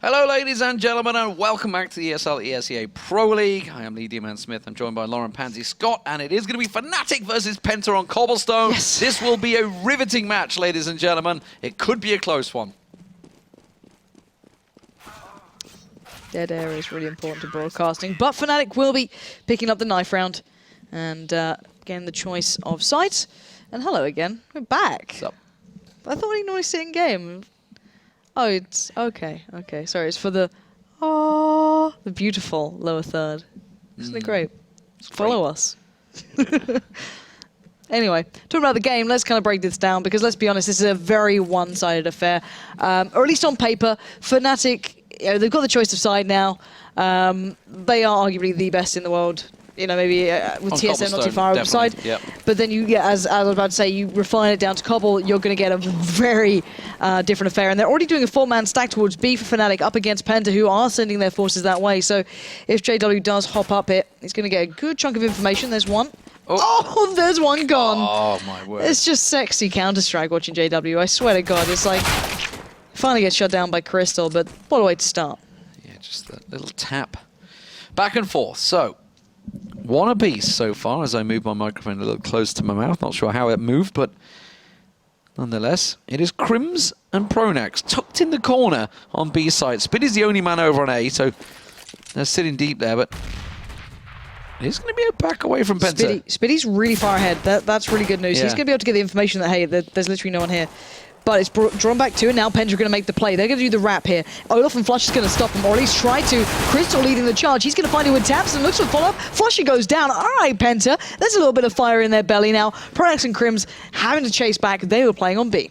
Hello, ladies and gentlemen, and welcome back to the ESL ESEA Pro League. I am Lee D-Man Smith. I'm joined by Lauren Pansy Scott, and it is going to be Fnatic versus PENTA on Cobblestone. Yes. This will be a riveting match, ladies and gentlemen. It could be a close one. Dead air is really important to broadcasting, but Fnatic will be picking up the knife round and getting the choice of sites. And hello again, we're back. What's up? I thought we normally sit in game. Oh, it's okay. Okay, sorry. It's for the beautiful lower third. Isn't it great? Follow us. Anyway, talking about the game, let's kind of break this down because let's be honest, this is a very one-sided affair. Or at least on paper, Fnatic, they've got the choice of side now. They are arguably the best in the world. You know, maybe with TSM not too far outside. Yep. But then you, as I was about to say, you refine it down to Cobble, you're going to get a very different affair. And they're already doing a 4-man stack towards B for Fnatic up against PENTA, who are sending their forces that way. So if JW does hop up it, he's going to get a good chunk of information. There's one. Oh, there's one gone. Oh, my word. It's just sexy Counter-Strike watching JW. I swear to God, it's like, finally gets shut down by Crystal, but what a way to start. Yeah, just that little tap. Back and forth. So, one apiece so far as I move my microphone a little close to my mouth. Not sure how it moved, but nonetheless, it is Crims and Pronax tucked in the corner on B side. Spiddy's the only man over on A, so they're sitting deep there, but it is going to be a back away from PENTA. Spiddy's really far ahead. That's really good news. Yeah. He's going to be able to get the information that, hey, there's literally no one here. But it's drawn back to, and now PENTA are going to make the play. They're going to do the wrap here. Olaf and Flush is going to stop him, or at least try to. Crystal leading the charge. He's going to find it with taps and looks for follow-up. Flushy goes down. All right, PENTA. There's a little bit of fire in their belly now. Pronax and Crims having to chase back. They were playing on B.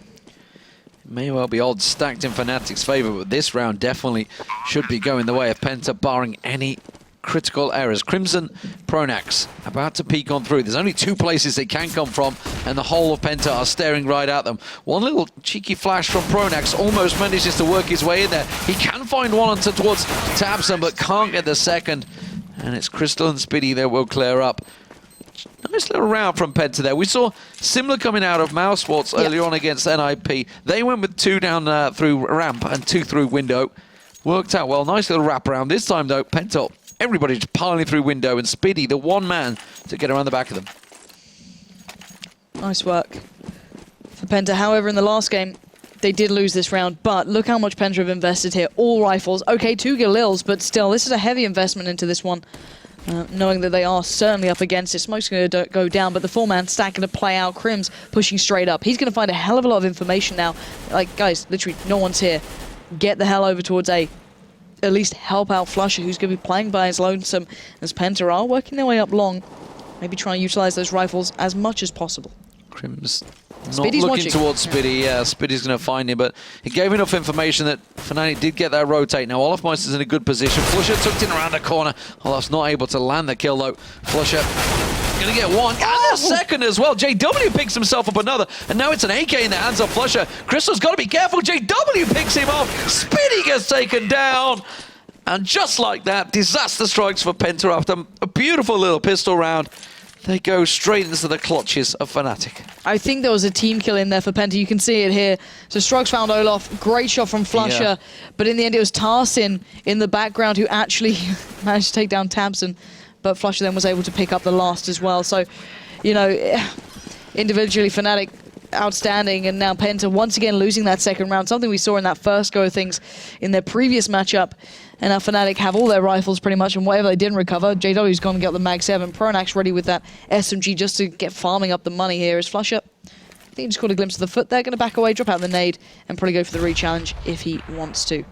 May well be odds stacked in Fnatic's favour, but this round definitely should be going the way of PENTA, barring any critical errors. Crimson, Pronax about to peek on through. There's only two places they can come from, and the whole of PENTA are staring right at them. One little cheeky flash from Pronax almost manages to work his way in there. He can find one towards Tabson, but can't get the second. And it's Crystal and Spiddy that will clear up. Nice little round from PENTA there. We saw similar coming out of Mousesports earlier on against NIP. They went with 2 down through ramp and 2 through window. Worked out well. Nice little wrap around. This time, though, PENTA, everybody just piling through window, and Spiddy, the one man to get around the back of them. Nice work for PENTA. However, in the last game, they did lose this round, but look how much PENTA have invested here. All rifles. Okay, 2 Galils, but still, this is a heavy investment into this one. Knowing that they are certainly up against it. Smoke's going to go down, but the 4-man stack going to play out. Crims pushing straight up. He's going to find a hell of a lot of information now. Like, guys, literally, no one's here. Get the hell over towards A. At least help out Flusher, who's going to be playing by his lonesome, as PENTA are working their way up long. Maybe try and utilize those rifles as much as possible. Crims not Spiddy's looking watching towards Spiddy. Yeah, Spiddy's going to find him, but he gave enough information that Fnatic did get that rotate. Now, Olaf Meister's in a good position. Flusher tucked in around the corner. Olaf's not able to land the kill, though. Flusher going to get one, and a second as well. JW picks himself up another, and now it's an AK in the hands of Flusher. Crystal's got to be careful. JW picks him off. Spiddy gets taken down. And just like that, disaster strikes for PENTA after a beautiful little pistol round. They go straight into the clutches of Fnatic. I think there was a team kill in there for PENTA. You can see it here. So Strux found Olaf. Great shot from Flusher. Yeah. But in the end, it was Tarsin in the background who actually managed to take down Tabson. But Flusher then was able to pick up the last as well. So, you know, individually, Fnatic outstanding. And now PENTA once again losing that second round. Something we saw in that first go of things in their previous matchup. And now Fnatic have all their rifles pretty much, and whatever they didn't recover, JW's gone and got the Mag 7. Pronax ready with that SMG just to get farming up the money here. As Flusher, I think he just caught a glimpse of the foot there, going to back away, drop out the nade, and probably go for the re-challenge if he wants to.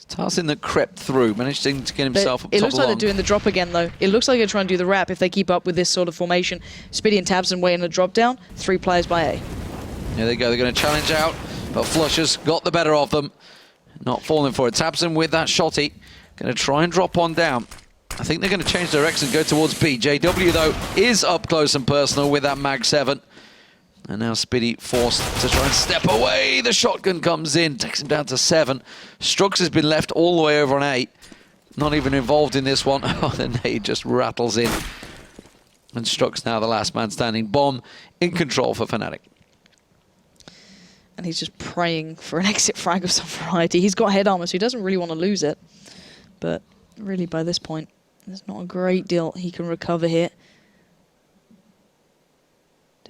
Tarsin that crept through, managed to get himself up top. It looks like they're doing the drop again, though. It looks like they're trying to do the wrap if they keep up with this sort of formation. Spiddy and Tabson waiting a drop down. 3 players by A. There they go. They're going to challenge out, but Flusher's got the better of them. Not falling for it. Tabson with that shotty. Going to try and drop on down. I think they're going to change direction and go towards B. JW, though, is up close and personal with that Mag 7. And now Spiddy forced to try and step away. The shotgun comes in, takes him down to 7. Strux has been left all the way over on 8. Not even involved in this one. Oh, the nade just rattles in. And Strux now the last man standing. Bomb in control for Fnatic. And he's just praying for an exit frag of some variety. He's got head armor, so he doesn't really want to lose it. But really, by this point, there's not a great deal he can recover here.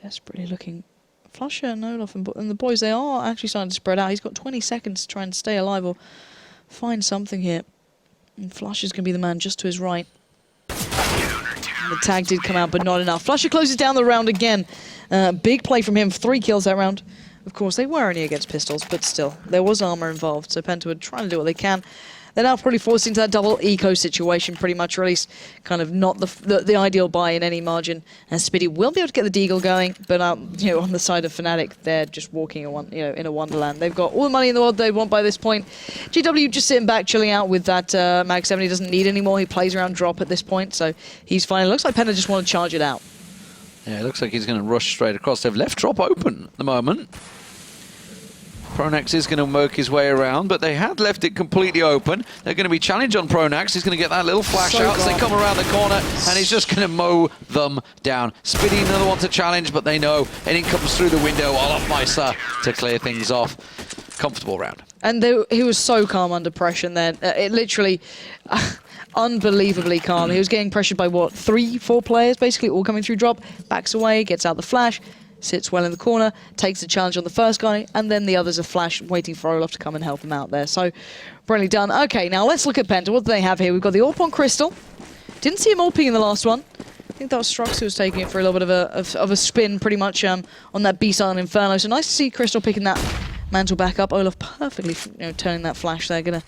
Desperately looking. Flusher and Olaf and the boys, they are actually starting to spread out. He's got 20 seconds to try and stay alive or find something here. And Flusher's going to be the man just to his right. And the tag did come out, but not enough. Flusher closes down the round again. Big play from him, 3 kills that round. Of course, they were only against pistols, but still, there was armor involved, so Penta would try to do what they can. They're now probably forced into that double eco situation, pretty much, or at least kind of not the ideal buy in any margin. And Spitty will be able to get the deagle going, but you know, on the side of Fnatic, they're just walking in a wonderland. They've got all the money in the world they want by this point. GW just sitting back, chilling out with that Mag 7. He doesn't need any more. He plays around drop at this point, so he's fine. It looks like Penta just want to charge it out. Yeah, it looks like he's going to rush straight across. They've left drop open at the moment. Pronax is going to work his way around, but they had left it completely open. They're going to be challenged on Pronax. He's going to get that little flash out as they come around the corner, and he's just going to mow them down. Spitty, another one to challenge, but they know anything comes through the window. Olofmeister to clear things off. Comfortable round. And he was so calm under pressure then. It literally... unbelievably calm. He was getting pressured by, what, 3, 4 players, basically, all coming through drop, backs away, gets out the flash, sits well in the corner, takes the challenge on the first guy, and then the others are flash, waiting for Olaf to come and help him out there. So, brilliantly done. Okay, now let's look at Penta. What do they have here? We've got the AWP on Crystal. Didn't see him AWPing in the last one. I think that was Strux who was taking it for a little bit of a spin, pretty much, on that B-side on Inferno. So nice to see Crystal picking that mantle back up. Olaf perfectly, turning that flash there. Gonna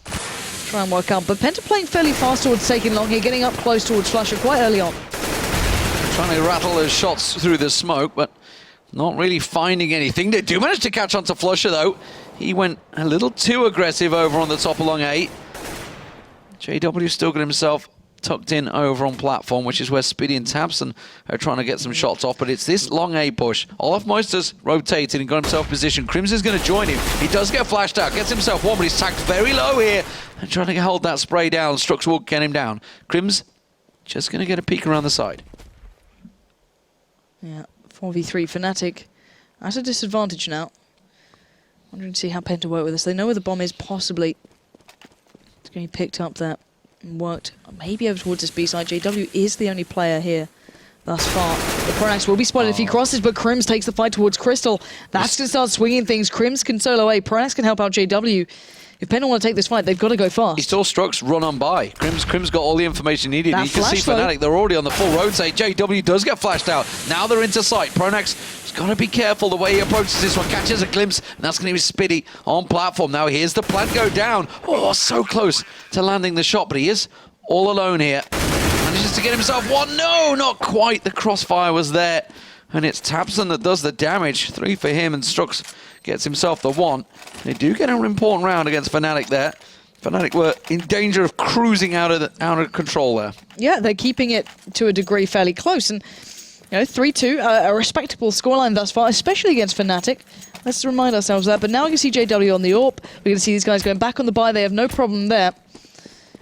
try and work out. But Penta playing fairly fast towards taking long here, getting up close towards Flusher quite early on. Trying to rattle those shots through the smoke, but not really finding anything. They do manage to catch on to Flusher, though. He went a little too aggressive over on the top along 8. JW still got himself tucked in over on platform, which is where Spitty and Tabson are trying to get some shots off, but it's this long A push. Olofmeister's rotated and got himself positioned. Crims is going to join him. He does get flashed out, gets himself one, but he's tagged very low here and trying to hold that spray down. Strux will get him down. Crims just going to get a peek around the side. Yeah, 4v3 Fnatic at a disadvantage now. Wondering to see how Penta work with this. They know where the bomb is, possibly. It's going to be picked up there and worked maybe over towards this B side. JW is the only player here thus far. The Pronax will be spotted if he crosses, but Crims takes the fight towards Crystal. That's going to start swinging things. Crims can solo A. Pronax can help out JW. If Penta want to take this fight, they've got to go fast. He still Strux run on by. Crims got all the information needed. That you can see Fnatic, they're already on the full rotate. JW does get flashed out. Now they're into sight. Pronax has got to be careful the way he approaches this one. Catches a glimpse, and that's going to be Spitty on platform. Now here's the plant go down. Oh, so close to landing the shot, but he is all alone here. Manages to get himself one. No, not quite. The crossfire was there. And it's Tabson that does the damage. 3 for him, and Strux gets himself the 1. They do get an important round against Fnatic there. Fnatic were in danger of cruising out of control there. Yeah, they're keeping it to a degree fairly close. And 3-2, a respectable scoreline thus far, especially against Fnatic. Let's remind ourselves of that. But now we can see JW on the AWP. We're going to see these guys going back on the buy. They have no problem there.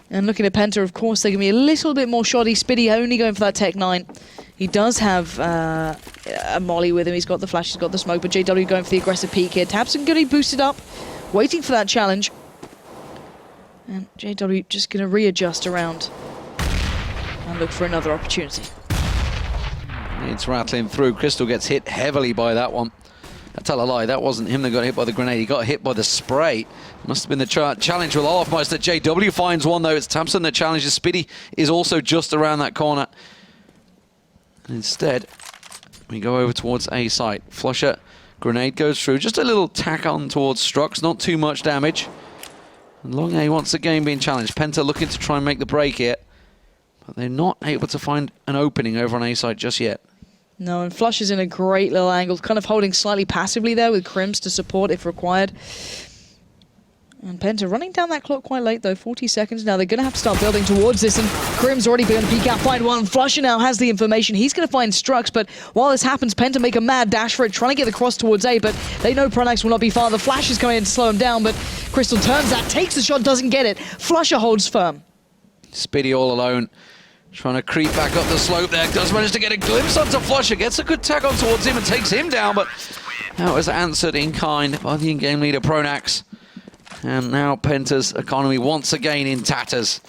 And looking at Penta, of course, they can be a little bit more shoddy. Spitty only going for that Tech 9. He does have a molly with him. He's got the flash, he's got the smoke, but JW going for the aggressive peek here. Tabson going to be boosted up, waiting for that challenge. And JW just going to readjust around and look for another opportunity. It's rattling through. Crystal gets hit heavily by that one. I tell a lie, that wasn't him that got hit by the grenade. He got hit by the spray. Must have been the challenge with Olofmeister. JW finds one, though. It's Tabson that challenges. Spitty is also just around that corner. And instead, we go over towards A site. Flusher, grenade goes through. Just a little tack on towards Strux. Not too much damage. And Long A once again being challenged. Penta looking to try and make the break here. But they're not able to find an opening over on A site just yet. No, and Flush is in a great little angle, kind of holding slightly passively there with Crims to support if required. And Penta running down that clock quite late, though. 40 seconds now. They're going to have to start building towards this. And Crims already begun to peek out, find one. Flusher now has the information. He's going to find Strux. But while this happens, Penta make a mad dash for it, trying to get the cross towards A. But they know Pronax will not be far. The flash is coming in to slow him down. But Crystal turns that, takes the shot, doesn't get it. Flusher holds firm. Spitty all alone. Trying to creep back up the slope there. Does manage to get a glimpse onto Flusher. Gets a good tag on towards him and takes him down. But That was answered in kind by the in-game leader, Pronax. And now Penta's economy once again in tatters,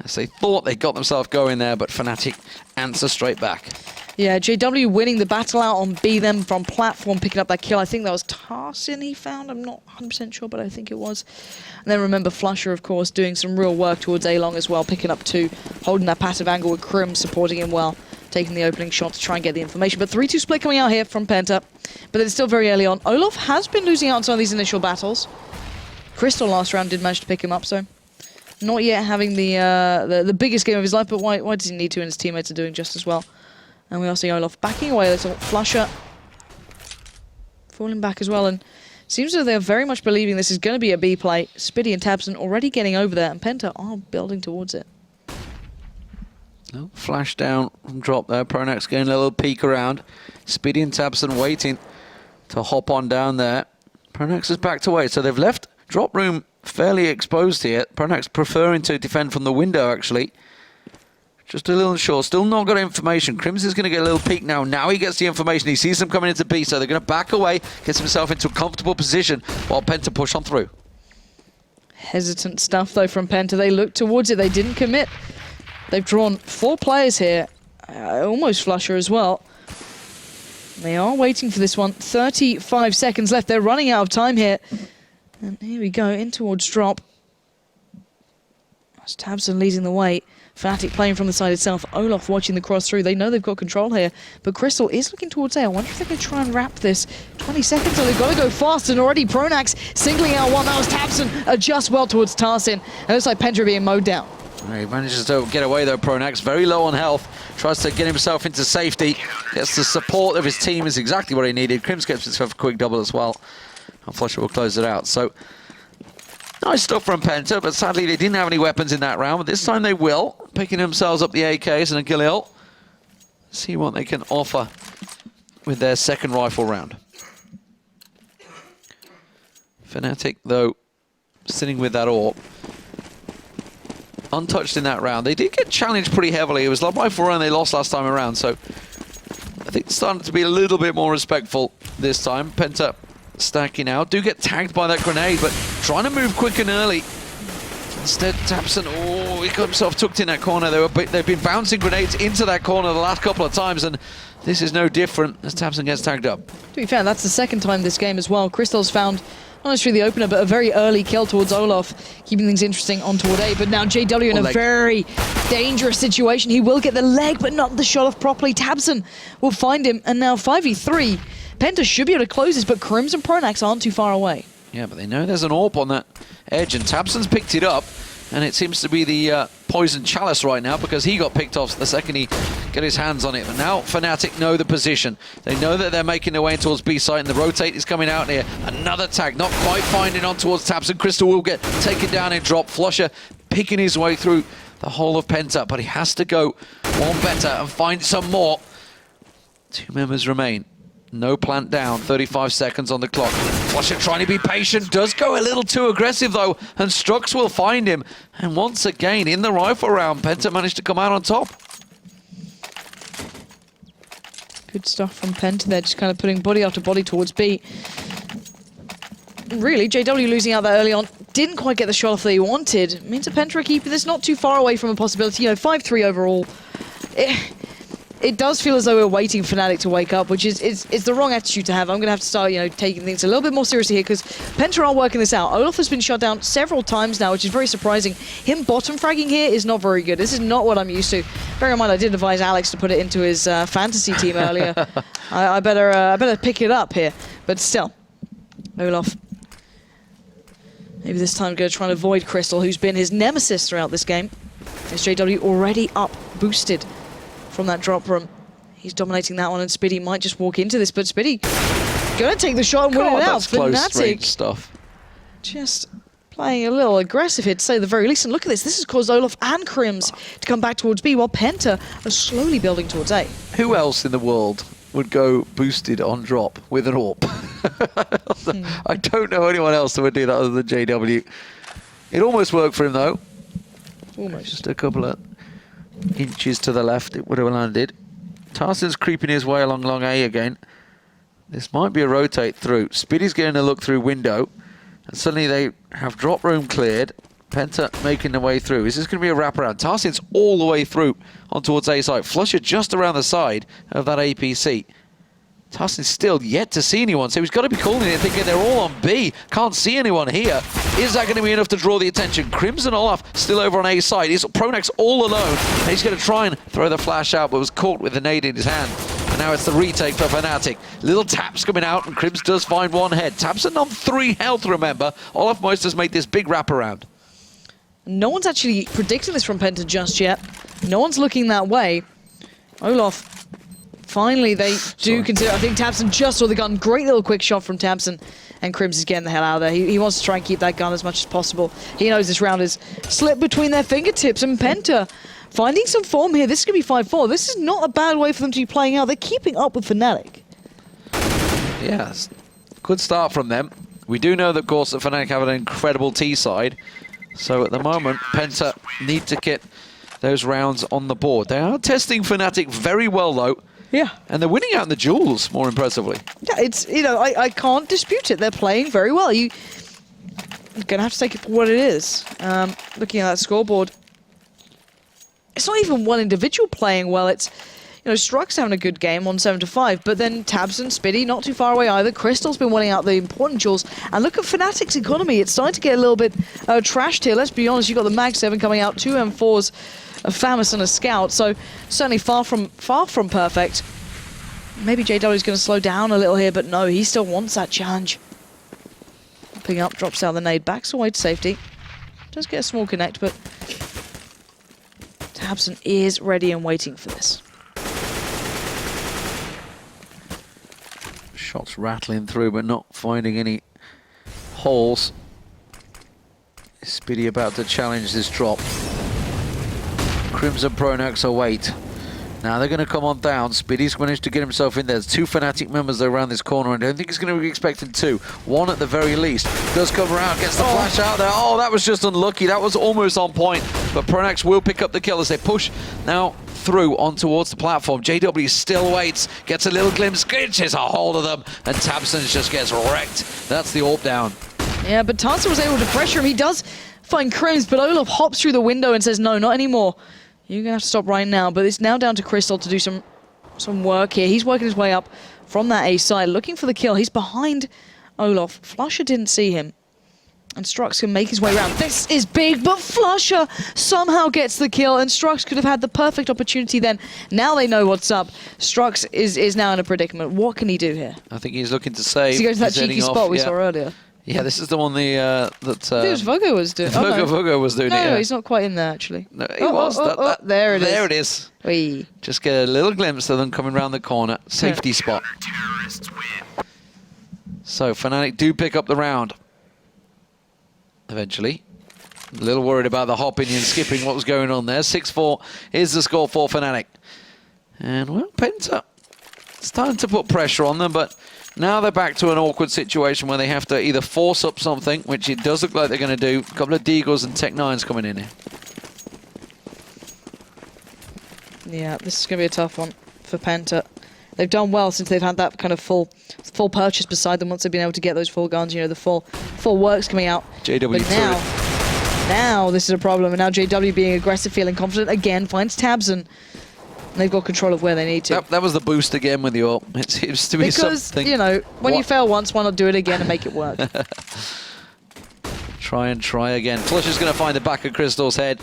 as they thought they got themselves going there, but Fnatic answer straight back. Yeah, JW winning the battle out on B, them from platform, picking up that kill. I think that was Tarsin he found. I'm not 100% sure, but I think it was. And then remember Flusher, of course, doing some real work towards A-Long as well, picking up 2, holding that passive angle with Crim supporting him well, taking the opening shot to try and get the information. But 3-2 split coming out here from Penta, but it's still very early on. Olaf has been losing out on some of these initial battles. Crystal last round did manage to pick him up, so not yet having the biggest game of his life, but why does he need to, and his teammates are doing just as well. And we are seeing Olaf backing away a little. Flusher falling back as well, and seems as though they're very much believing this is going to be a B play. Spiddy and tabseN already getting over there, and Penta are building towards it. Oh, flash down from drop there. Pronax getting a little peek around. Spiddy and tabseN waiting to hop on down there. Pronax is backed away, so they've left drop room fairly exposed here. Pronax preferring to defend from the window, actually. Just a little unsure. Still not got information. Crimson's going to get a little peek now. Now he gets the information. He sees them coming into B, so they're going to back away, gets himself into a comfortable position while Penta push on through. Hesitant stuff, though, from Penta. They looked towards it. They didn't commit. They've drawn 4 players here. Almost Flusher as well. They are waiting for this one. 35 seconds left. They're running out of time here. And here we go, in towards drop. That's tabseN leading the way. Fnatic playing from the side itself. Olaf watching the cross through. They know they've got control here. But Crystal is looking towards A. I wonder if they're going to try and wrap this. 20 seconds, so they've got to go fast. And already Pronax singling out one. That was tabseN. Adjust well towards Tarsin. And it looks like Penta being mowed down. He manages to get away though, Pronax. Very low on health. Tries to get himself into safety. Gets the support of his team is exactly what he needed. Crims gets himself a quick double as well. And Flusher will close it out. So nice stuff from Penta, but sadly they didn't have any weapons in that round. But this time they will. Picking themselves up the AKs and a Galil. See what they can offer with their second rifle round. Fnatic, though, sitting with that AWP. Untouched in that round. They did get challenged pretty heavily. It was led by 4 and they lost last time around. So I think it's starting to be a little bit more respectful this time. Penta stacking out. Do get tagged by that grenade, but trying to move quick and early. Instead, tabseN, oh, he got himself tucked in that corner. They've been bouncing grenades into that corner the last couple of times, and this is no different as tabseN gets tagged up. To be fair, that's the second time this game as well. Crystal's found, not necessarily the opener, but a very early kill towards Olaf, keeping things interesting on toward A. But now JW in a very dangerous situation. He will get the leg, but not the shot off properly. tabseN will find him, and now 5v3. Penta should be able to close this, but Crims and Pronax aren't too far away. Yeah, but they know there's an AWP on that edge, and tabseN's picked it up, and it seems to be the Poison Chalice right now, because he got picked off the second he got his hands on it. But now Fnatic know the position. They know that they're making their way towards B site, and the rotate is coming out here. Another tag, not quite finding on towards tabseN. Crystal will get taken down in drop. Flusher picking his way through the whole of Penta, but he has to go one better and find some more. 2 members remain. No plant down, 35 seconds on the clock. Flusher trying to be patient, does go a little too aggressive though, and Strux will find him. And once again, in the rifle round, Penta managed to come out on top. Good stuff from Penta there, just kind of putting body after body towards B. Really, JW losing out that early on, didn't quite get the shot off that he wanted. It means a Penta are keeping this not too far away from a possibility. You know, 5-3 overall. It does feel as though we're waiting for Fnatic to wake up, which is the wrong attitude to have. I'm going to have to start, you know, taking things a little bit more seriously here, because Penta are working this out. Olaf has been shut down several times now, which is very surprising. Him bottom fragging here is not very good. This is not what I'm used to. Bear in mind, I did advise Alex to put it into his fantasy team earlier. I better pick it up here. But still, Olaf, maybe this time going to try and avoid Crystal, who's been his nemesis throughout this game. JW already up, boosted from that drop room. He's dominating that one, and Spiddy might just walk into this, but Spiddy gonna take the shot and win it out. Fnatic stuff. Just playing a little aggressive here, to say the very least. And look at this. This has caused Olaf and Crims to come back towards B, while Penta are slowly building towards A. Who else in the world would go boosted on drop with an AWP? I don't know anyone else that would do that other than JW. It almost worked for him, though. Almost. Just a couple of inches to the left, it would have landed. Tarsin's creeping his way along long A again. This might be a rotate through. Speedy's getting a look through window, and suddenly they have drop room cleared. Penta making their way through. Is this going to be a wraparound? Tarsin's all the way through on towards A side. Flusher just around the side of that APC. Tarsin's still yet to see anyone, so he's got to be calling it thinking they're all on B. Can't see anyone here. Is that going to be enough to draw the attention? Crimson Olaf still over on A side. Is Pronax all alone? And he's going to try and throw the flash out, but was caught with the nade in his hand. And now it's the retake for Fnatic. Little taps coming out, and Crims does find one head. Tapson on 3 health, remember. Olaf Moister's made this big wraparound. No one's actually predicting this from Penta just yet. No one's looking that way. Olaf, finally they do consider. I think Tabson just saw the gun. Great little quick shot from Tabson. And Crims is getting the hell out of there. He wants to try and keep that gun as much as possible. He knows this round is slipped between their fingertips. And Penta finding some form here. This is going to be 5-4. This is not a bad way for them to be playing out. They're keeping up with Fnatic. Yes, good start from them. We do know, that, of course, that Fnatic have an incredible T side. So at the moment, Penta need to get those rounds on the board. They are testing Fnatic very well, though. Yeah. And they're winning out in the duels, more impressively. Yeah, it's, you know, I can't dispute it. They're playing very well. You're going to have to take it for what it is. Looking at that scoreboard, it's not even one individual playing well. It's, you know, Struck's having a good game on 7-5, but then Tabs and Spiddy not too far away either. Crystal's been winning out the important duels. And look at Fnatic's economy. It's starting to get a little bit trashed here. Let's be honest, you've got the Mag 7 coming out, 2 M4s, a Famus and a Scout, so certainly far from perfect. Maybe JW's going to slow down a little here, but no, he still wants that challenge. Popping up, drops out the nade, backs away to safety. Does get a small connect, but Tabson is ready and waiting for this. Shots rattling through, but not finding any holes. Is Spiddy about to challenge this drop? Crimson Pronax await. Now they're going to come on down. Spiddy's managed to get himself in there. There's 2 Fnatic members around this corner. I don't think he's going to be expecting 2. 1 at the very least. Does come around, gets the flash out there. Oh, that was just unlucky. That was almost on point. But Pronax will pick up the kill as they push now through on towards the platform. JW still waits, gets a little glimpse, gets a hold of them, and Tabson just gets wrecked. That's the AWP down. Yeah, but Tarsa was able to pressure him. He does find Crims, but Olaf hops through the window and says, no, not anymore. You're going to have to stop right now. But it's now down to Crystal to do some work here. He's working his way up from that A side, looking for the kill. He's behind Olaf. Flusher didn't see him. And Strux can make his way around. This is big, but Flusher somehow gets the kill, and Strux could have had the perfect opportunity then. Now they know what's up. Strux is now in a predicament. What can he do here? I think he's looking to save. Does he go to that cheeky spot we saw earlier? Yeah, this is the one that... I think it was Vogo was doing. Vogo was doing it, No, yeah. he's not quite in there, actually. No, he was. There it is. There it is. Wee. Just get a little glimpse of them coming around the corner. Safety spot. So, Fnatic do pick up the round. Eventually. A little worried about the hopping and skipping, what was going on there. 6-4 is the score for Fnatic. And, well, Penta starting to put pressure on them, but now they're back to an awkward situation where they have to either force up something, which it does look like they're going to do. A couple of Deagles and Tech-9s coming in here. Yeah, this is going to be a tough one for Penta. They've done well since they've had that kind of full purchase beside them once they've been able to get those full guns, you know, the full works coming out. JW but now this is a problem, and now JW being aggressive, feeling confident again, finds tabs, and they've got control of where they need to. That was the boost again with the AWP. It seems to be something. Because, you know, when you fail once, why not do it again and make it work? Try and try again. Flush is going to find the back of Crystal's head.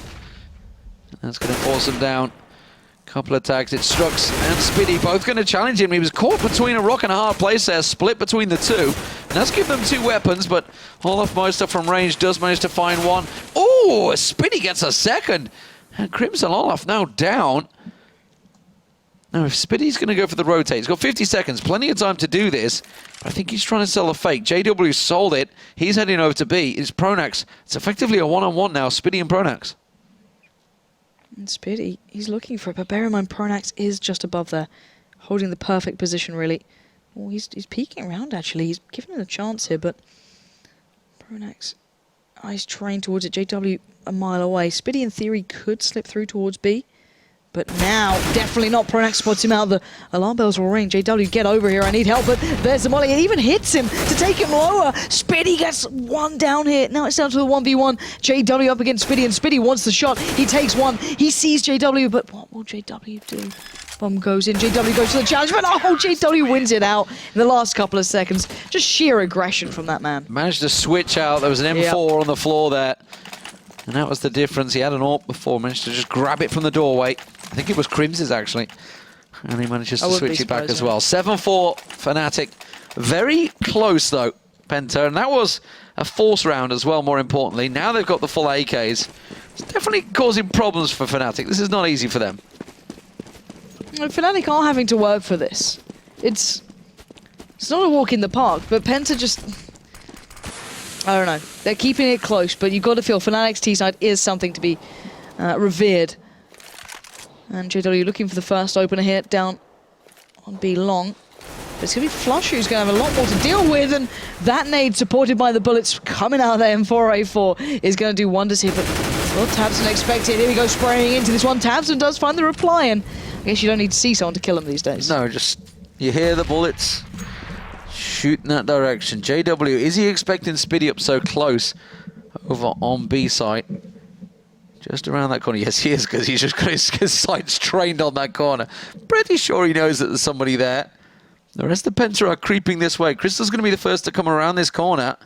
That's going to force him down. Couple of tags. It's Strux and Spiddy both going to challenge him. He was caught between a rock and a hard place there, split between the two. And that's given them 2 weapons, but Olaf Meister from range does manage to find one. Oh, Spiddy gets a second. And Crimson Olaf now down. Now, if Spiddy's going to go for the rotate, he's got 50 seconds, plenty of time to do this. But I think he's trying to sell a fake. JW sold it. He's heading over to B. It's Pronax. It's effectively a one-on-one now, Spiddy and Pronax. And Spiddy, he's looking for it, but bear in mind, Pronax is just above there, holding the perfect position, really. Oh, he's peeking around, actually. He's giving it a chance here, but Pronax, he's trying towards it. JW a mile away. Spiddy, in theory, could slip through towards B, But now, definitely not. Pronax spots him out. The alarm bells will ring. JW, get over here. I need help. But there's the molly. It even hits him to take him lower. Spitty gets one down here. Now it's down to the 1v1. JW up against Spitty, and Spitty wants the shot. He takes one. He sees JW, but what will JW do? Bomb goes in. JW goes to the challenge, but oh, JW wins it out in the last couple of seconds. Just sheer aggression from that man. Managed to switch out. There was an M4 on the floor there. And that was the difference. He had an AWP before, managed to just grab it from the doorway. I think it was Crims's actually. And he manages to switch it back as well. 7-4 Fnatic. Very close though, Penta. And that was a force round as well, more importantly. Now they've got the full AKs. It's definitely causing problems for Fnatic. This is not easy for them. Fnatic are having to work for this. It's not a walk in the park, but Penta just... I don't know. They're keeping it close, but you've got to feel Fnatic's T-side is something to be revered. And JW looking for the first opener here, down on B long. But it's going to be Flush who's going to have a lot more to deal with, and that nade supported by the bullets coming out of the M4A4 is going to do wonders here, but well, tabseN expected. Here we go, spraying into this one. tabseN does find the reply, and I guess you don't need to see someone to kill him these days. No, just you hear the bullets. Shoot in that direction. JW, is he expecting Spitty up so close over on B site? Just around that corner. Yes, he is, because he's just got his sights trained on that corner. Pretty sure he knows that there's somebody there. The rest of Penta are creeping this way. Crystal's going to be the first to come around this corner.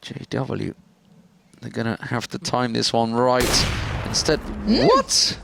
JW, they're going to have to time this one right. Instead, what?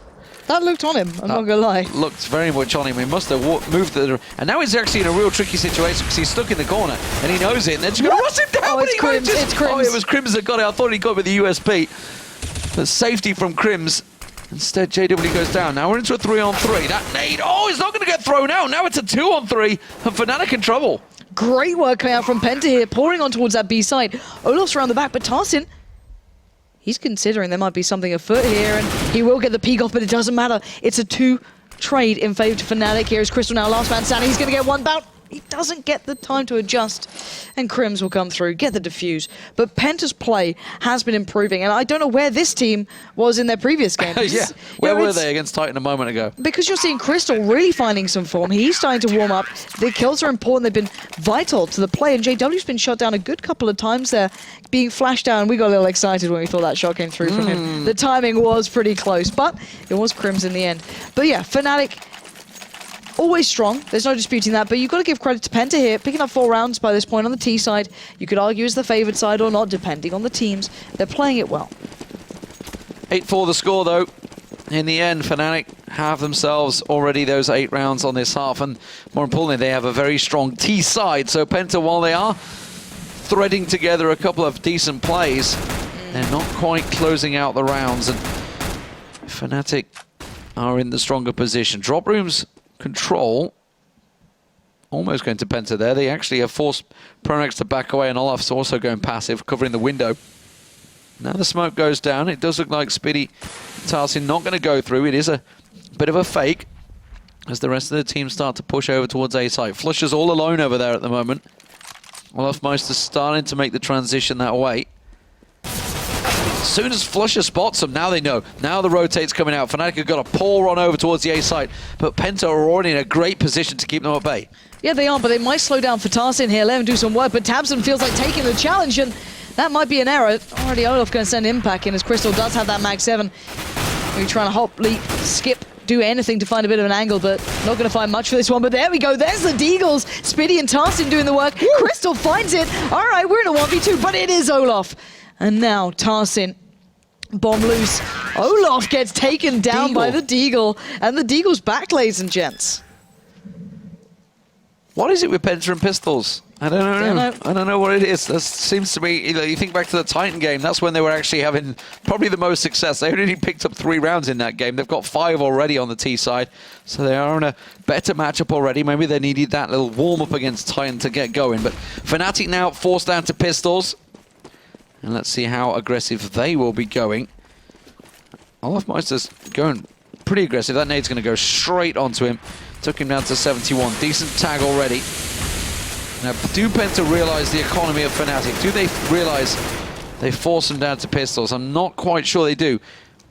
That looked on him, I'm not gonna lie. Looked very much on him. He must have moved and now he's actually in a real tricky situation because he's stuck in the corner and he knows it. And they're just going to rust him down. Oh, it's Crims. It's Crims. Oh, it was Crims that got it. I thought he got with the USP. But safety from Crims. Instead, JW goes down. Now we're into a 3-on-3. That nade. Oh, it's not going to get thrown out. Now it's a 2-on-3. And Fnatic in trouble. Great work coming out from Penta here, pouring on towards that B side. Olof's around the back, but tabseN, he's considering there might be something afoot here, and he will get the peek off, but it doesn't matter. It's a 2 trade in favor to Fnatic. Here is Crystal now, last man standing. He's going to get one bout. He doesn't get the time to adjust, and Crims will come through, get the defuse. But Penta's play has been improving, and I don't know where this team was in their previous game. Yeah, where were they against Titan a moment ago? Because you're seeing Crystal really finding some form. He's starting to warm up. The kills are important. They've been vital to the play, and JW's been shot down a good couple of times there, being flashed down. We got a little excited when we thought that shot came through from him. The timing was pretty close, but it was Crims in the end. But yeah, Fnatic, always strong, there's no disputing that, but you've got to give credit to Penta here, picking up 4 rounds by this point on the T side. You could argue as the favoured side or not, depending on the teams. They're playing it well. 8-4 the score, though. In the end, Fnatic have themselves already those 8 rounds on this half, and more importantly, they have a very strong T side. So Penta, while they are threading together a couple of decent plays, they're not quite closing out the rounds, and Fnatic are in the stronger position. Drop rooms control almost going to Penta there. They actually have forced Pronax to back away, and Olaf's also going passive, covering the window. Now the smoke goes down. It does look like Spitty tabseN not going to go through. It is a bit of a fake as the rest of the team start to push over towards A site. Flusher's all alone over there at the moment. Olaf Meister's starting to make the transition that way. As soon as Flusher spots them, now they know. Now the rotate's coming out. Fnatic have got to pour on over towards the A site, but Penta are already in a great position to keep them at bay. Yeah, they are, but they might slow down for tabseN here, let him do some work, but tabseN feels like taking the challenge, and that might be an error. Already Olaf going to send Impact in, as Crystal does have that Mag 7. Maybe trying to hop, leap, skip, do anything to find a bit of an angle, but not going to find much for this one. But there we go, there's the Deagles. Spitty and tabseN doing the work. Woo! Crystal finds it. All right, we're in a 1v2, but it is Olaf. And now tabseN, bomb loose. Olaf gets taken down by the Deagle, and the Deagle's back, ladies and gents. What is it with Penta and pistols? I don't know. I don't know what it is. That seems to be, you think back to the Titan game, that's when they were actually having probably the most success. They only picked up 3 rounds in that game. They've got 5 already on the T side, so they are in a better matchup already. Maybe they needed that little warm-up against Titan to get going. But Fnatic now forced down to pistols. And let's see how aggressive they will be going. Olaf Meister's going pretty aggressive. That nade's going to go straight onto him. Took him down to 71. Decent tag already. Now, do Penta realize the economy of Fnatic? Do they realize they force him down to pistols? I'm not quite sure they do.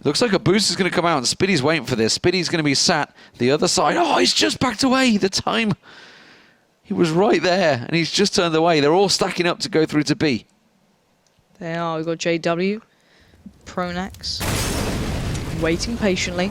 Looks like a boost is going to come out, and Spiddy's waiting for this. Spiddy's going to be sat the other side. Oh, he's just backed away. The time, he was right there, and he's just turned away. They're all stacking up to go through to B. They are. We've got JW, Pronax, waiting patiently.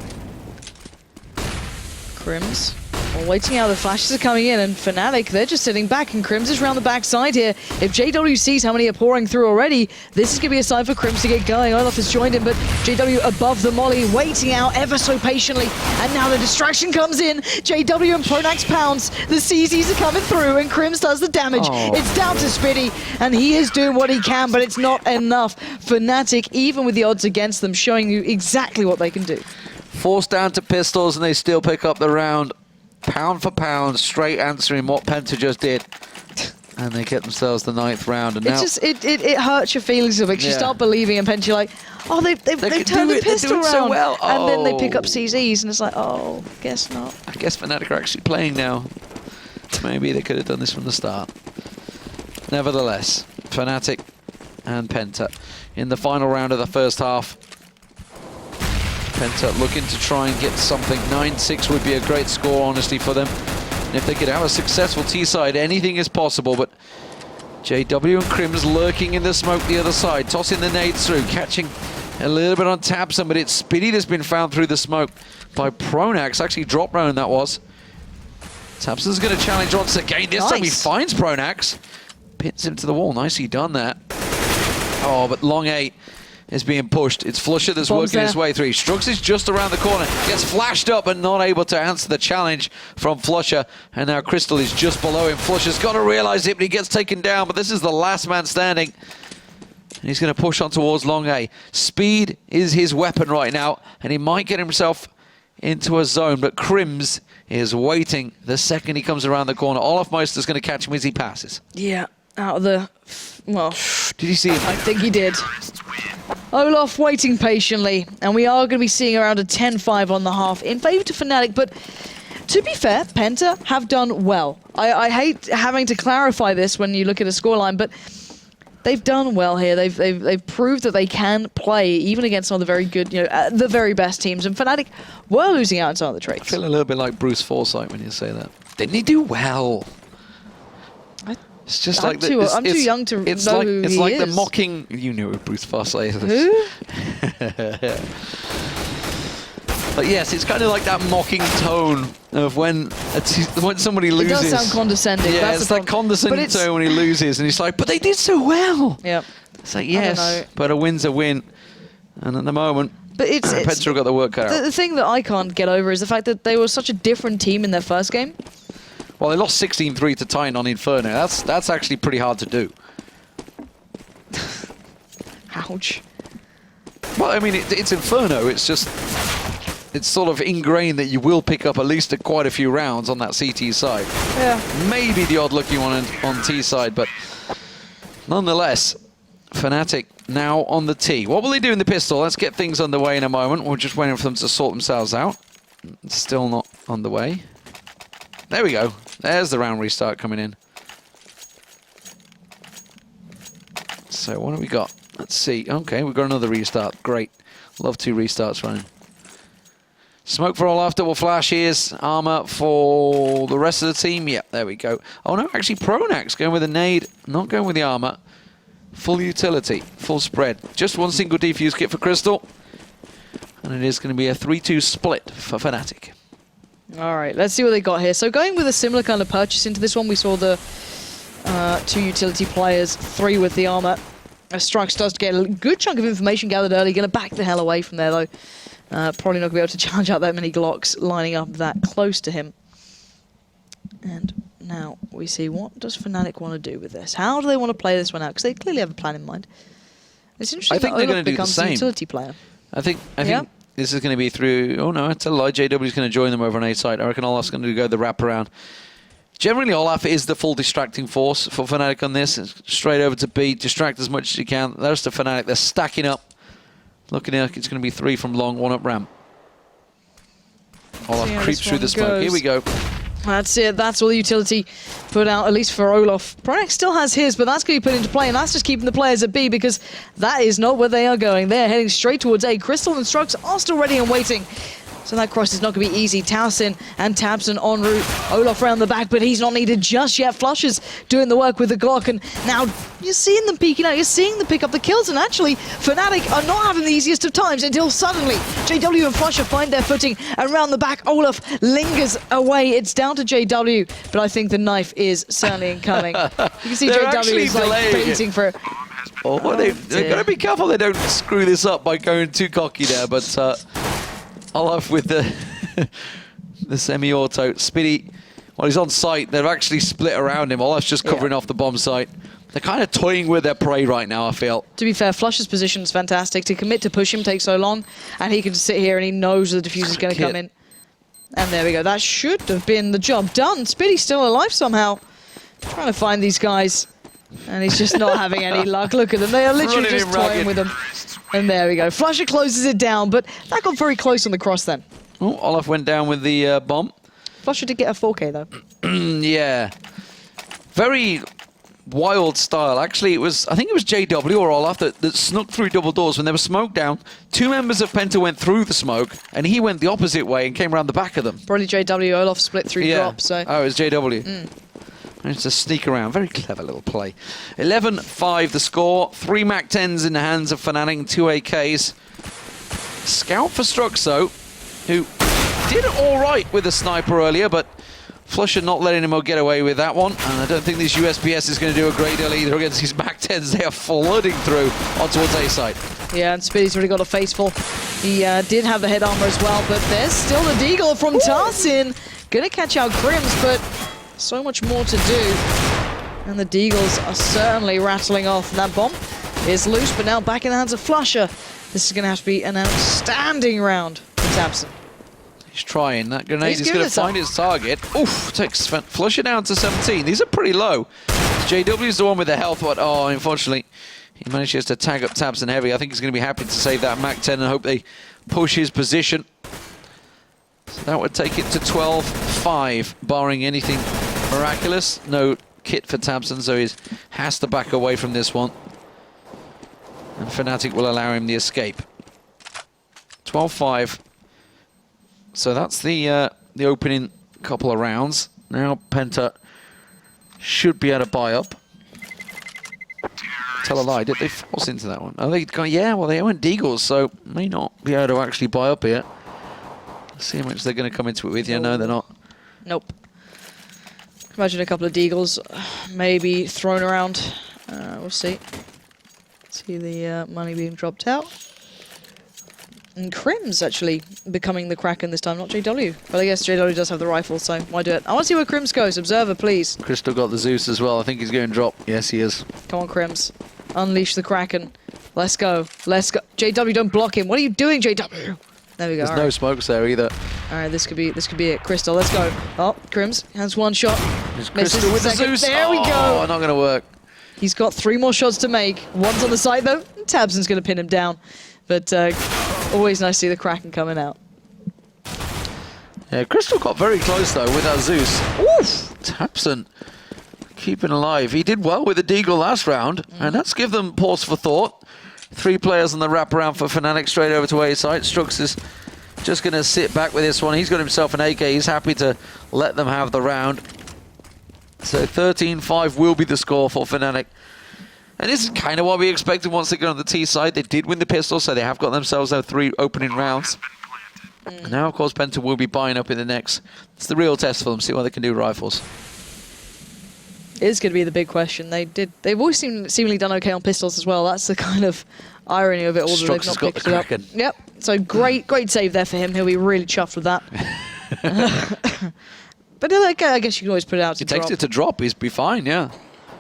Crims, all waiting out. The flashes are coming in, and Fnatic, they're just sitting back, and Crims is around the backside here. If JW sees how many are pouring through already, this is going to be a sign for Crims to get going. Olaf has joined him, but JW above the molly, waiting out ever so patiently, and now the distraction comes in. JW and Pronax pounce. The CZs are coming through, and Crims does the damage. Oh. It's down to Spiddy, and he is doing what he can, but it's not enough. Fnatic, even with the odds against them, showing you exactly what they can do. Forced down to pistols, and they still pick up the round. Pound for pound, straight answering what Penta just did. And they get themselves the 9th round. And now It hurts your feelings a bit, because you start believing, and Penta, you're like, oh, they've turned the pistol around. So well. And then they pick up CZs, and it's like, oh, guess not. I guess Fnatic are actually playing now. Maybe they could have done this from the start. Nevertheless, Fnatic and Penta in the final round of the first half. Penta looking to try and get something. 9-6 would be a great score, honestly, for them. And if they could have a successful T-side, anything is possible. But JW and Crims lurking in the smoke the other side, tossing the nades through, catching a little bit on Tabson, but it's Spiddy that's been found through the smoke by Pronax. Actually, drop round that was. Tabson's going to challenge once again. This time he finds Pronax. Pins him to the wall. Nicely done that. Oh, but long 8 is being pushed. It's Flusher that's working his way through. Strux is just around the corner. Gets flashed up and not able to answer the challenge from Flusher. And now Crystal is just below him. Flusher's got to realize it, but he gets taken down. But this is the last man standing. And he's going to push on towards long A. Speed is his weapon right now, and he might get himself into a zone. But Crims is waiting the second he comes around the corner. Olaf Meister's going to catch him as he passes. Yeah, out of the... Well, did you see him? I think he did. Olaf waiting patiently, and we are going to be seeing around a 10-5 on the half in favour to Fnatic, but to be fair, Penta have done well. I hate having to clarify this when you look at a scoreline, but they've done well here. They've proved that they can play even against some of the very good, the very best teams, and Fnatic were losing out on some of the traits. I feel a little bit like Bruce Forsyth when you say that. Didn't he do well? It's just I'm too young to know who he is. It's like the mocking... You knew who Bruce Forsyth is. Who? But yes, it's kind of like that mocking tone of when somebody loses. It does sound condescending. Yeah, it's that condescending tone when he loses, and he's like, but they did so well. Yeah. It's like, yes, but a win's a win. And at the moment, Penta got the work cut out. The thing that I can't get over is the fact that they were such a different team in their first game. Well, they lost 16-3 to Titan on Inferno. That's actually pretty hard to do. Ouch. Well, I mean, it's Inferno. It's just... It's sort of ingrained that you will pick up at least quite a few rounds on that CT side. Yeah. Maybe the odd lucky one on T side, but nonetheless, Fnatic now on the T. What will they do in the pistol? Let's get things underway in a moment. We're just waiting for them to sort themselves out. It's still not underway. There we go. There's the round restart coming in. So what have we got? Let's see. Okay, we've got another restart. Great. Love 2 restarts running. Smoke for Olaf, double flash. Here's armor for the rest of the team. Yep, there we go. Oh no, actually Pronax going with a nade, not going with the armor. Full utility, full spread. Just one single defuse kit for Crystal. And it is going to be a 3-2 split for Fnatic. All right, let's see what they got here. So going with a similar kind of purchase into this one, we saw the 2 utility players, 3 with the armor. Strux does get a good chunk of information gathered early. Going to back the hell away from there, though. Probably not going to be able to challenge out that many Glocks lining up that close to him. And now we see, what does Fnatic want to do with this? How do they want to play this one out? Because they clearly have a plan in mind. It's interesting. I think they're going to do the same. Utility player. I think this is going to be through... Oh no, it's a lie. JW's going to join them over on A side. I reckon Olaf's going to go the wraparound. Generally, Olaf is the full distracting force for Fnatic on this. It's straight over to B, distract as much as you can. There's the Fnatic. They're stacking up. Looking like it's going to be 3 from long, 1 up ramp. Olaf creeps through the smoke. Here we go. That's it. That's all the utility put out, at least for Olaf. Pronax still has his, but that's going to be put into play, and that's just keeping the players at B because that is not where they are going. They're heading straight towards A. Crystal and Strux are still ready and waiting. So that cross is not going to be easy. Towson and tabseN en route. Olaf around the back, but he's not needed just yet. Flush is doing the work with the Glock, and now you're seeing them peeking out. You're seeing them pick up the kills, and actually, Fnatic are not having the easiest of times until suddenly JW and Flusher find their footing, and around the back, Olaf lingers away. It's down to JW, but I think the knife is certainly incoming. You can see JW is like baiting for it. Oh, they've got to be careful they don't screw this up by going too cocky there, but Olaf with the semi-auto. Spitty, well, he's on site. They've actually split around him. Olaf's just covering off the bomb site. They're kind of toying with their prey right now, I feel. To be fair, Flush's position is fantastic. To commit to push him takes so long, and he can just sit here and he knows the diffuser's going to come in. And there we go. That should have been the job done. Spitty's still alive somehow. Trying to find these guys. And he's just not having any luck. Look at them. They are literally just toying with him. And there we go. Flusher closes it down, but that got very close on the cross then. Oh, Olaf went down with the bomb. Flusher did get a 4K though. Yeah. Very wild style. Actually, I think it was JW or Olaf that snuck through double doors when they were smoked down. Two members of PENTA went through the smoke, and he went the opposite way and came around the back of them. Probably JW. Olaf split through drop, so... Oh, it was JW. Managed to sneak around. Very clever little play. 11-5 the score. 3 MAC-10s in the hands of Fnatic, 2 AKs. Scout for Strux, though, who did all right with the sniper earlier, but Flusher not letting him get away with that one. And I don't think this USPS is going to do a great deal either against these MAC-10s. They are flooding through on towards A side. Yeah, and Spitty's already got a faceful. He did have the head armor as well, but there's still the deagle from Tarsin. Gonna catch out Crims, but so much more to do. And the deagles are certainly rattling off. And that bomb is loose, but now back in the hands of Flusher. This is going to have to be an outstanding round for tabseN. He's trying. That grenade is going to find his target. Oof, takes Flusher down to 17. These are pretty low. JW is the one with the health, but oh, unfortunately, he manages to tag up tabseN heavy. I think he's going to be happy to save that MAC-10 and hope they push his position. So that would take it to 12-5, barring anything miraculous. No kit for tabseN, so he has to back away from this one. And Fnatic will allow him the escape. 12-5. So that's the opening couple of rounds. Now PENTA should be able to buy up. Tell a lie, did they force into that one? Oh, they go, yeah, well, they went deagles, so may not be able to actually buy up here. Let's see how much they're going to come into it with. Yeah, no, they're not. Nope. Imagine a couple of deagles maybe thrown around. We'll see. See the money being dropped out. And Crims actually becoming the Kraken this time, not JW. But I guess JW does have the rifle, so why do it? I want to see where Crims goes. Observer, please. Crystal got the Zeus as well. I think he's going to drop. Yes, he is. Come on, Crims. Unleash the Kraken. Let's go. Let's go. JW, don't block him. What are you doing, JW? There we go. There's no smokes there either. All right, this could be it. Crystal, let's go. Oh, Crims has one shot. There's Crystal with the Zeus. There we go. Not going to work. He's got 3 more shots to make. One's on the side though. tabseN's going to pin him down. But always nice to see the Kraken coming out. Yeah, Crystal got very close though with that Zeus. Oof! tabseN keeping alive. He did well with the deagle last round, and that's given them pause for thought. 3 players on the wraparound for Fnatic straight over to A side. Strux is just going to sit back with this one. He's got himself an AK. He's happy to let them have the round. So 13-5 will be the score for Fnatic. And this is kind of what we expected once they get on the T side. They did win the pistol, so they have got themselves their 3 opening rounds. And now, of course, PENTA will be buying up in the next. It's the real test for them, see what they can do with rifles. It is going to be the big question. They've always seemingly done okay on pistols as well. That's the kind of irony of it all. That they've not picked it up. Yep. So great save there for him. He'll be really chuffed with that. But I guess you can always put it out to drop. He takes it to drop. He'd be fine. Yeah.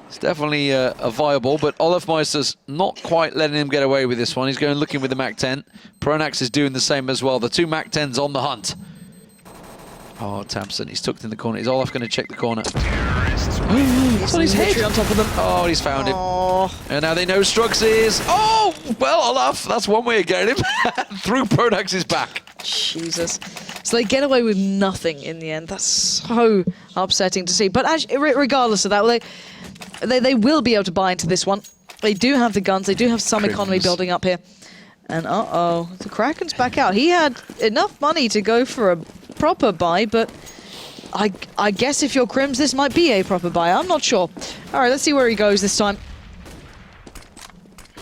It's definitely a viable, but Olafmeister's not quite letting him get away with this one. He's going looking with the MAC-10. Pronax is doing the same as well. The 2 MAC-10s on the hunt. Oh, tabseN, he's tucked in the corner. Is Olaf going to check the corner? He's on his head. On top of them. Oh, he's found him. And now they know Strux is... Oh, well, Olaf, that's one way of getting him. Through Pronax's back. Jesus. So they get away with nothing in the end. That's so upsetting to see. But regardless of that, they will be able to buy into this one. They do have the guns. They do have some economy building up here. And the Kraken's back out. He had enough money to go for a proper buy, but I guess if you're Crims, this might be a proper buy. I'm not sure. All right, let's see where he goes this time.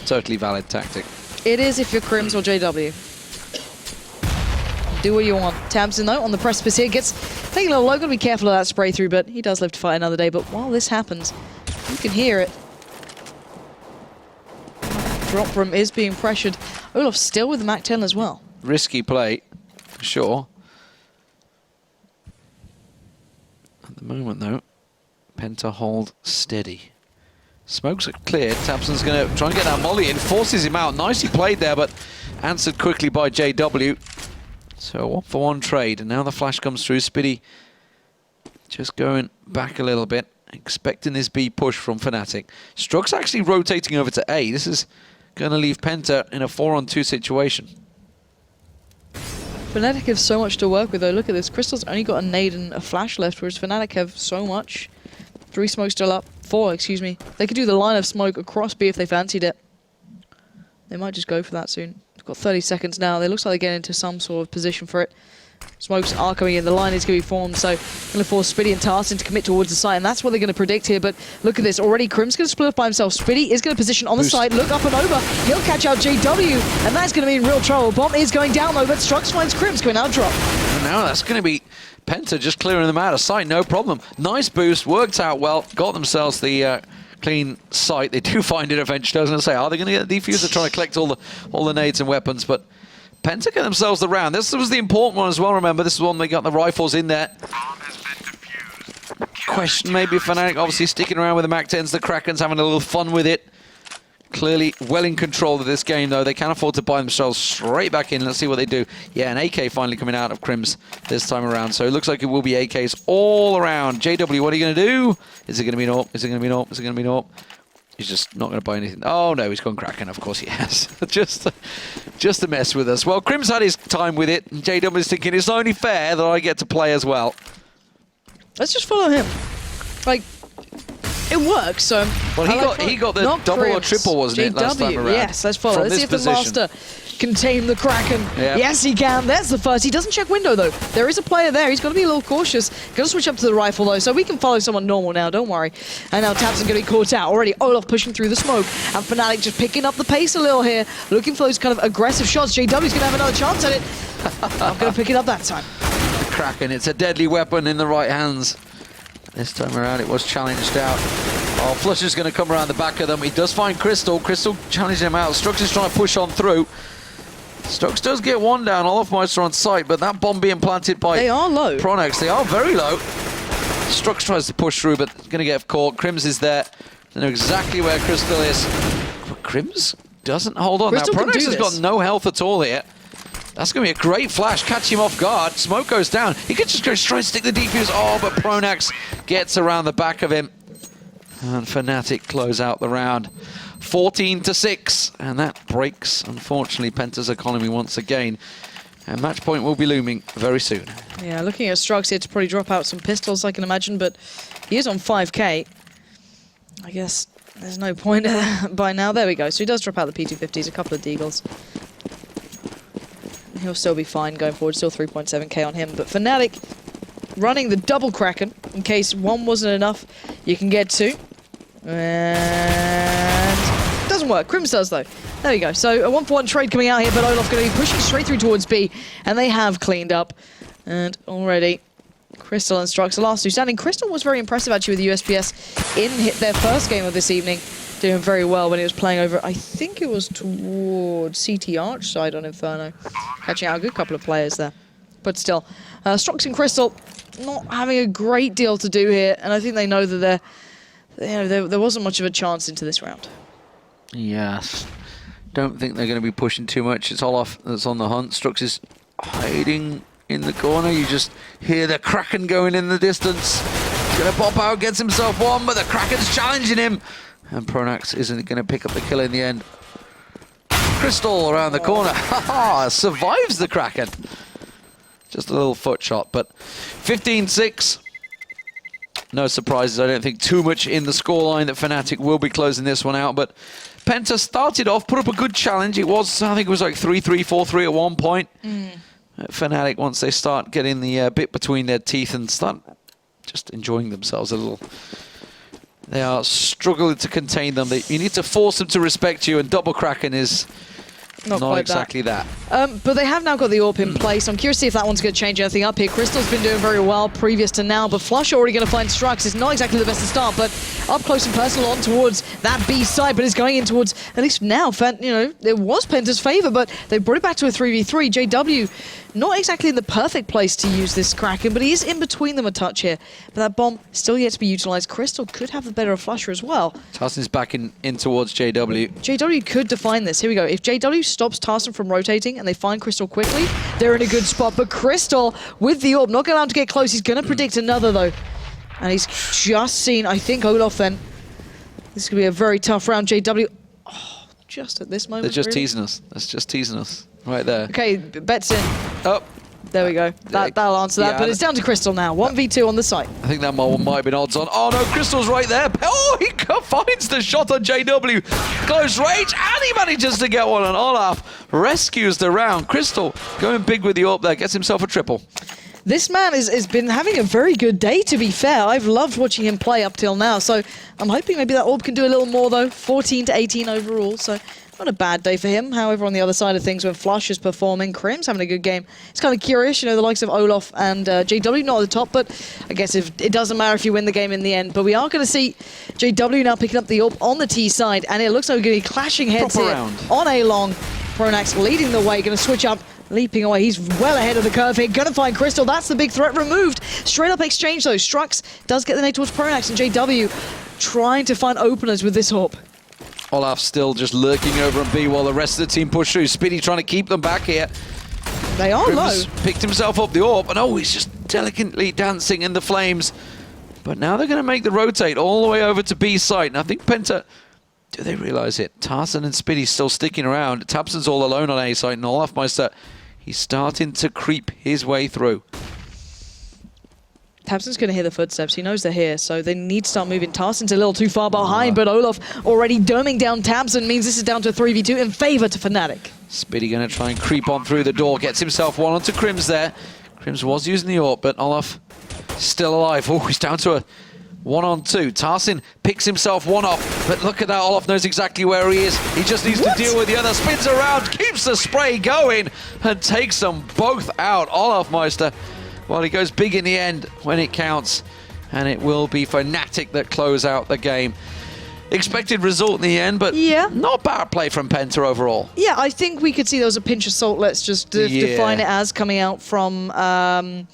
Totally valid tactic. It is if you're Crims or JW. Do what you want. Tamsin, though, on the precipice here, gets taking a little low. Got to be careful of that spray through, but he does live to fight another day. But while this happens, you can hear it. Drop room is being pressured. Olaf still with the MAC-10 as well. Risky play, for sure. At the moment, though, Penta hold steady. Smokes are cleared. Tamsin's going to try and get that molly in. Forces him out. Nicely played there, but answered quickly by JW. So a 1-for-1 trade. And now the flash comes through. Spitty just going back a little bit. Expecting this B push from Fnatic. Strux actually rotating over to A. This is going to leave Penta in a 4-on-2 situation. Fnatic have so much to work with, though. Look at this. Crystal's only got a nade and a flash left, whereas Fnatic have so much. 3 smokes still up. 4, excuse me. They could do the line of smoke across B if they fancied it. They might just go for that soon. They've got 30 seconds now. They looks like they get into some sort of position for it. Smokes are coming in. The line is going to be formed, so going to force Spitty and Tarsin to commit towards the site, and that's what they're going to predict here. But look at this. Already, Crim's going to split off by himself. Spitty is going to position on the side, look up and over. He'll catch out JW, and that's going to be in real trouble. Bomb is going down, though, but Strux finds Crim's going out drop. And now that's going to be Penta just clearing them out of sight, no problem. Nice boost, worked out well, got themselves the clean sight. They do find it eventually. I was going to say, are they going to get the defuser trying to collect all the nades and weapons? But Penta get themselves the round. This was the important one as well, remember. This is one they got the rifles in there. Question maybe Fnatic obviously sticking around with the MAC-10s. The Kraken's having a little fun with it. Clearly well in control of this game, though. They can't afford to buy themselves straight back in. Let's see what they do. Yeah, an AK finally coming out of Crims this time around. So it looks like it will be AKs all around. JW, what are you going to do? Is it going to be an AWP? Is it going to be an AWP? Is it going to be an AWP? He's just not going to buy anything. Oh, no, he's gone Kraken. Of course he has. just to mess with us. Well, Crim's had his time with it. And JW is thinking, it's only fair that I get to play as well. Let's just follow him. Like, it works, so... Well, he got the double or triple, wasn't it, last time around? Yes, let's follow. Let's see if the Master can tame the Kraken. Yep. Yes, he can. There's the first. He doesn't check window, though. There is a player there. He's got to be a little cautious. Got to switch up to the rifle, though, so we can follow someone normal now. Don't worry. And now Tamsin's going to be caught out. Already Olaf pushing through the smoke. And Fnatic just picking up the pace a little here. Looking for those kind of aggressive shots. JW's going to have another chance at it. I'm going to pick it up that time. The Kraken, it's a deadly weapon in the right hands. This time around, it was challenged out. Oh, Flusher's going to come around the back of them. He does find Crystal. Crystal challenging him out. Strux is trying to push on through. Strux does get one down. Olafmeister on site, but that bomb being planted by... They are low. Pronax. They are very low. Strux tries to push through, but going to get caught. Crims is there. They know exactly where Crystal is. But Crims doesn't hold on. Crystal now, Pronax has got no health at all here. That's going to be a great flash. Catch him off guard. Smoke goes down. He could just go straight and stick the defuse. Oh, but Pronax gets around the back of him. And Fnatic close out the round. 14-6. And that breaks, unfortunately, Penta's economy once again. And match point will be looming very soon. Yeah, looking at Strux here to probably drop out some pistols, I can imagine, but he is on 5k. I guess there's no point by now. There we go. So he does drop out the P250s, a couple of deagles. He'll still be fine going forward, still 3.7k on him. But Fnatic running the double Kraken, in case one wasn't enough, you can get two. And it doesn't work. Crims does, though. There we go. So a 1-for-1 trade coming out here, but Olaf going to be pushing straight through towards B, and they have cleaned up. And already, Crystal and Strux, the last two standing. Crystal was very impressive, actually, with the USPS in their first game of this evening. Doing very well when he was playing over, I think it was towards CT Arch side on Inferno. Catching out a good couple of players there. But still, Strux and Crystal not having a great deal to do here, and I think they know that there wasn't much of a chance into this round. Yes. Don't think they're going to be pushing too much. It's Olaf that's on the hunt. Strux is hiding in the corner. You just hear the Kraken going in the distance. He's going to pop out, gets himself one, but the Kraken's challenging him. And Pronax isn't going to pick up the kill in the end. Crystal around the corner. Haha, survives the Kraken. Just a little foot shot, but 15-6. No surprises, I don't think, too much in the scoreline that Fnatic will be closing this one out. But Penta started off, put up a good challenge. It was, I think it was like 3-3, 4-3 at one point. Fnatic, once they start getting the bit between their teeth and start just enjoying themselves a little, they are struggling to contain them. You need to force them to respect you, and double cracking is not exactly that. But they have now got the AWP in place. I'm curious to see if that one's going to change anything up here. Crystal's been doing very well previous to now, but Flush already going to find Strux. It's not exactly the best to start, but up close and personal on towards that B side, but it's going in towards, at least now, you know, it was Penta's favor, but they brought it back to a 3v3. JW, not exactly in the perfect place to use this Kraken, but he is in between them a touch here. But that bomb still yet to be utilized. Crystal could have the better of Flusher as well. Tarsin's back in towards JW. JW could define this. Here we go. If JW stops Tarsin from rotating and they find Crystal quickly, they're in a good spot. But Crystal, with the AWP, not going to allow him to get close. He's going to predict another, though. And he's just seen, I think, Olaf then. This is going to be a very tough round. JW, oh, just at this moment, they're just really? teasing us. That's just teasing us. Right there. Okay, bet's in. Oh. There we go. That'll answer that. Yeah, but it's down to Crystal now. 1v2 on the site. I think that one might have been odds on. Oh no, Crystal's right there. Oh, he finds the shot on JW. Close range, and he manages to get one on Olaf. Rescues the round. Crystal going big with the AWP there. Gets himself a triple. This man has been having a very good day, to be fair. I've loved watching him play up till now. So I'm hoping maybe that AWP can do a little more, though. 14-18 overall. So not a bad day for him. However, on the other side of things, when Flush is performing, Crim's having a good game. It's kind of curious, you know, the likes of Olaf and JW not at the top, but I guess it doesn't matter if you win the game in the end. But we are going to see JW now picking up the AWP on the T side, and it looks like we're going to be clashing heads here on A long. Pronax leading the way, going to switch up, leaping away. He's well ahead of the curve here. Going to find Crystal. That's the big threat removed. Straight up exchange, though. Strux does get the nade towards Pronax, and JW trying to find openers with this AWP. Olaf still just lurking over on B while the rest of the team push through. Spiddy trying to keep them back here. They are low. Picked himself up the AWP, and oh, he's just delicately dancing in the flames. But now they're going to make the rotate all the way over to B site. And I think Penta, do they realize it? Tarsin and Spiddy still sticking around. Tabson's all alone on A site, and Olaf Meister, he's starting to creep his way through. Tabson's going to hear the footsteps. He knows they're here, so they need to start moving. Tarsin's a little too far behind, but Olaf already doming down Tabson means this is down to 3v2 in favor to Fnatic. Spiddy going to try and creep on through the door. Gets himself one onto Crims there. Crims was using the AWP, but Olaf still alive. Oh, he's down to a 1-on-2. Tarsin picks himself one off, but look at that. Olaf knows exactly where he is. He just needs to deal with the other. Spins around, keeps the spray going, and takes them both out. Olaf Meister, well, he goes big in the end when it counts, and it will be Fnatic that close out the game. Expected result in the end, but not bad play from Penta overall. Yeah, I think we could see there was a pinch of salt. Let's just define it as coming out from Fnatic.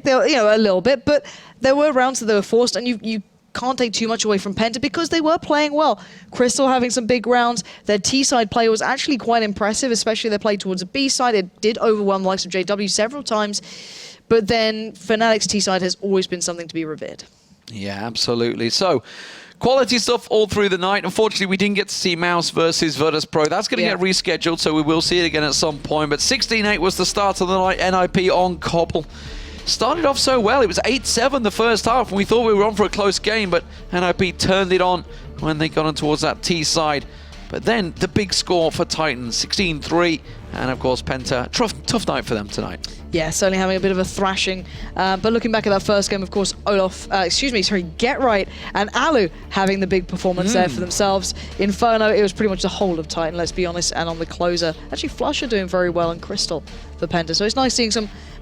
There, you know, a little bit, but there were rounds that they were forced, and you can't take too much away from Penta because they were playing well. Crystal having some big rounds. Their T-side play was actually quite impressive, especially their play towards the B side. It did overwhelm the likes of JW several times, but then Fnatic's T-side has always been something to be revered. Yeah, absolutely. So, quality stuff all through the night. Unfortunately, we didn't get to see Mouse versus Virtus Pro. That's going to get rescheduled, so we will see it again at some point. But 16-8 was the start of the night. NIP on Cbble. Started off so well. It was 8-7 the first half, and we thought we were on for a close game, but NIP turned it on when they got on towards that T side. But then the big score for Titans, 16-3, and of course Penta, tough night for them tonight. Yeah, certainly having a bit of a thrashing. But looking back at that first game, of course, Get Right and Alu having the big performance there for themselves. Inferno, it was pretty much the whole of Titan, let's be honest, and on the closer, actually Flusher doing very well, and Crystal for Penta. So it's nice seeing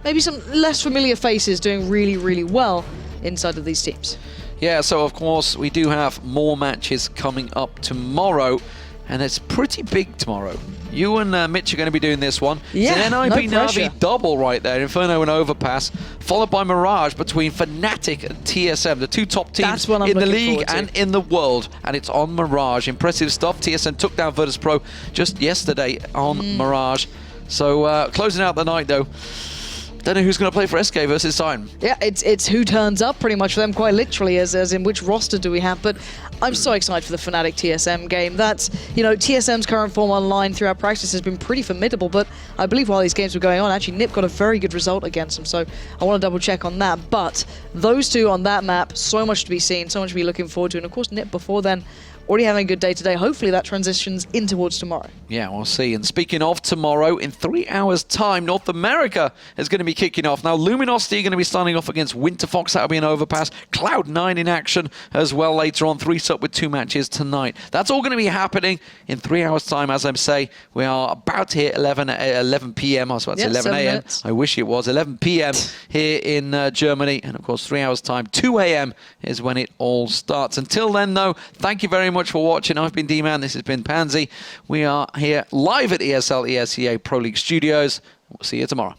maybe some less familiar faces doing really, really well inside of these teams. Yeah, so of course we do have more matches coming up tomorrow, and it's pretty big tomorrow. You and Mitch are going to be doing this one. Yeah, it's an NIP Na'Vi double right there. Inferno and Overpass, followed by Mirage between Fnatic and TSM, the two top teams in the league and in the world. And it's on Mirage. Impressive stuff. TSM took down Virtus Pro just yesterday on Mirage. So closing out the night, though, Don't know who's going to play for SK versus Time. Yeah, it's who turns up pretty much for them, quite literally, as in which roster do we have. But I'm so excited for the Fnatic TSM game. That's, TSM's current form online throughout practice has been pretty formidable, but I believe while these games were going on, actually Nip got a very good result against them, so I want to double check on that. But those two on that map, so much to be seen, so much to be looking forward to, and of course Nip before then, already having a good day today. Hopefully that transitions in towards tomorrow. Yeah, we'll see. And speaking of tomorrow, in 3 hours' time, North America is going to be kicking off. Now, Luminosity are going to be starting off against Winter Fox. That'll be an overpass. Cloud9 in action as well later on. 3-sub with 2 matches tonight. That's all going to be happening in 3 hours' time. As I say, we are about to hit 11 p.m. I was about to say 11 a.m. I wish it was 11 p.m. here in Germany. And, of course, 3 hours' time, 2 a.m. is when it all starts. Until then, though, thank you very much for watching. I've been D-Man. This has been Pansy. We are here live at ESL ESEA Pro League Studios. We'll see you tomorrow.